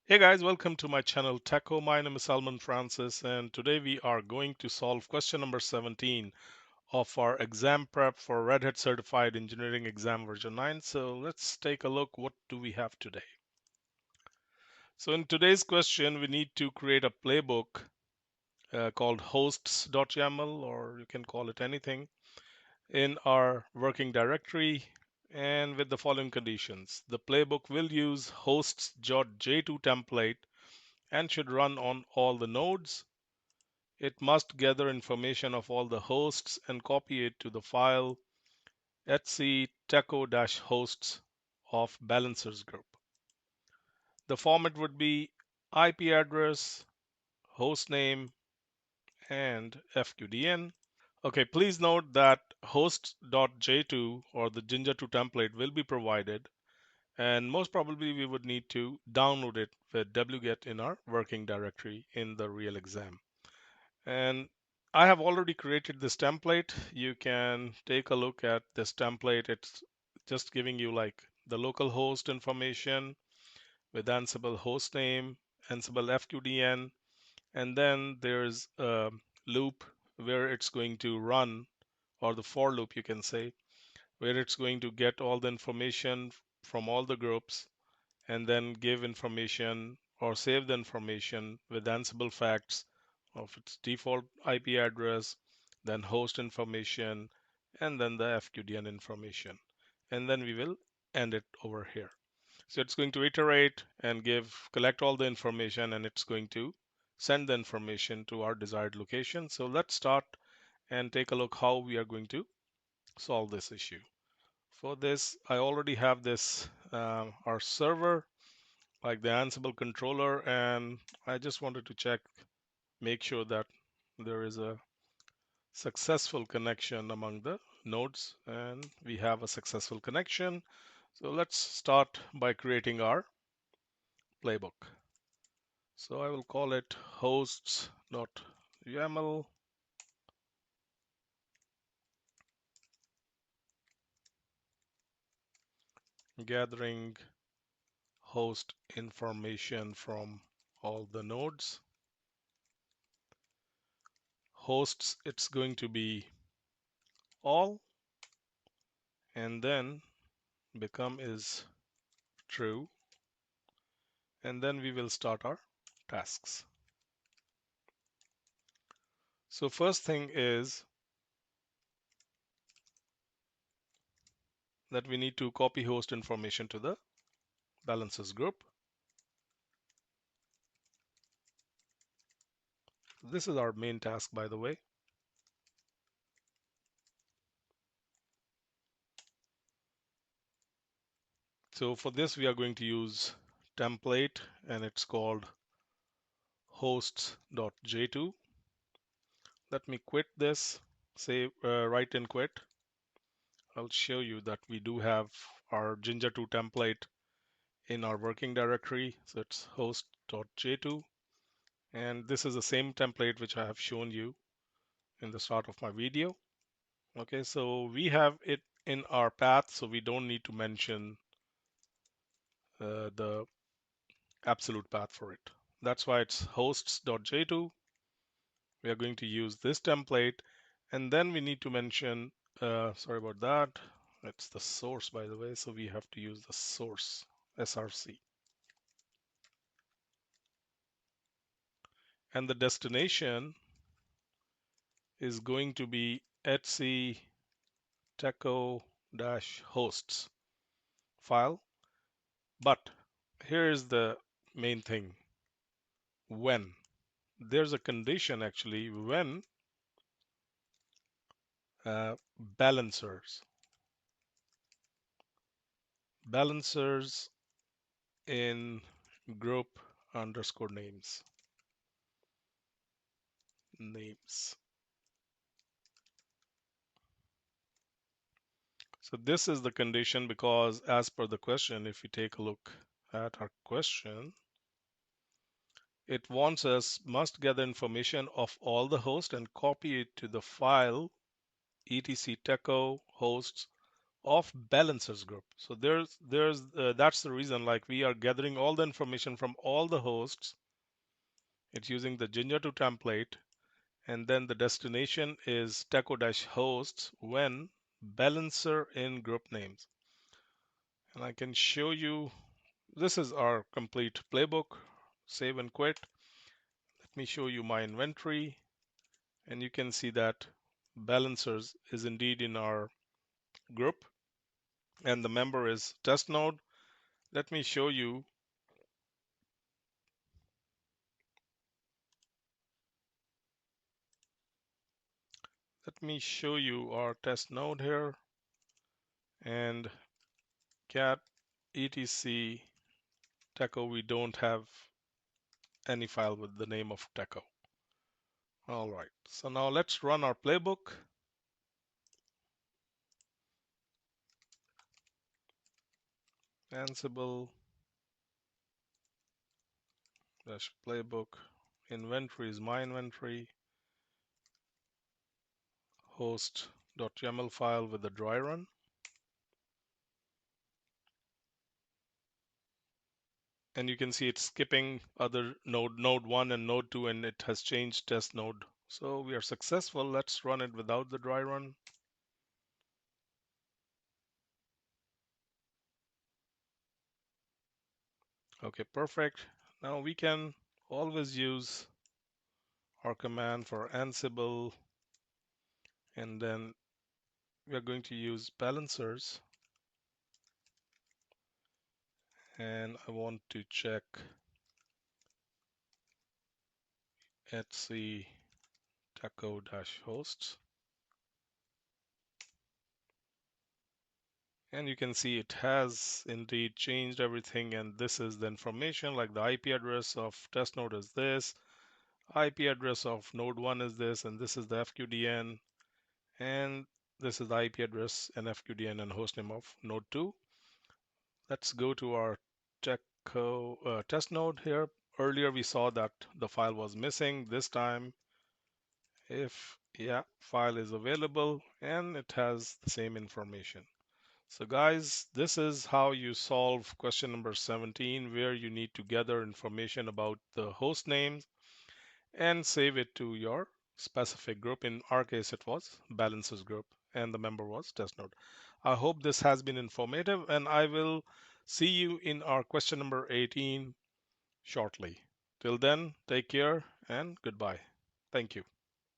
Hey guys, welcome to my channel Techo. My name is Salman Francis, and today we are going to solve question number 17 of our exam prep for Red Hat Certified Engineering Exam version 9. So let's take a look. What do we have today? So in today's question, we need to create a playbook called hosts.yaml, or you can call it anything, in our working directory and with the following conditions. The playbook will use hosts.j2 template and should run on all the nodes. It must gather information of all the hosts and copy it to the file etc techo-hosts of balancers group. The format would be IP address, host name, and FQDN. Okay, please note that host.j2 or the Jinja2 template will be provided, and most probably we would need to download it with wget in our working directory in the real exam. And I have already created this template. You can take a look at this template. It's just giving you like the local host information with Ansible host name, Ansible FQDN, and then there's a loop where it's going to run, or the for loop you can say, where it's going to get all the information from all the groups and then give information or save the information with Ansible facts of its default IP address, then host information, and then the FQDN information. And then we will end it over here. So it's going to iterate and collect all the information, and it's going to send the information to our desired location. So let's start and take a look how we are going to solve this issue. For this, I already have this our server, like the Ansible controller, and I just wanted to make sure that there is a successful connection among the nodes, and we have a successful connection. So let's start by creating our playbook. So I will call it hosts.yaml, gathering host information from all the nodes. Hosts, it's going to be all, and then become is true, and then we will start our tasks. So first thing is that we need to copy host information to the balances group. This is our main task, by the way. So for this, we are going to use template, and it's called hosts.j2. Let me quit this, say write in quit. I'll show you that we do have our Jinja2 template in our working directory. So it's host.j2. And this is the same template which I have shown you in the start of my video. Okay, so we have it in our path, so we don't need to mention the absolute path for it. That's why it's hosts.j2. We are going to use this template, and then we need to mention, sorry about that, it's the source, by the way, so we have to use the source, src. And the destination is going to be etc techo-hosts file. But here is the main thing. When there's a condition, actually, when balancers in group underscore names. So this is the condition, because as per the question, if we take a look at our question, it wants us must gather information of all the hosts and copy it to the file etc techo hosts of balancers group. So that's the reason, like, we are gathering all the information from all the hosts. It's using the Jinja 2 template, and then the destination is taco-hosts when balancer in group names. And I can show you, this is our complete playbook. Save and quit. Let me show you my inventory, and you can see that balancers is indeed in our group, and the member is test node. Let me show you. Let me show you our test node here, and cat etc taco. We don't have any file with the name of taco. All right, so now let's run our playbook. Ansible dash playbook. Inventory is my inventory. Host.yaml file with a dry run. And you can see it's skipping other node 1 and node 2, and it has changed test node. So we are successful. Let's run it without the dry run. Okay, perfect. Now we can always use our command for Ansible, and then we are going to use balancers, and I want to check etc taco-hosts. And you can see it has indeed changed everything, and this is the information, like the IP address of test node is this, IP address of node 1 is this, and this is the FQDN, and this is the IP address and FQDN and hostname of node 2. Let's go to our test node here. Earlier we saw that the file was missing. This time, if file is available, and it has the same information. So guys, this is how you solve question number 17, where you need to gather information about the host names and save it to your specific group. In our case, it was balances group, and the member was test node. I hope this has been informative, and I will see you in our question number 18 shortly. Till then, take care and goodbye. Thank you.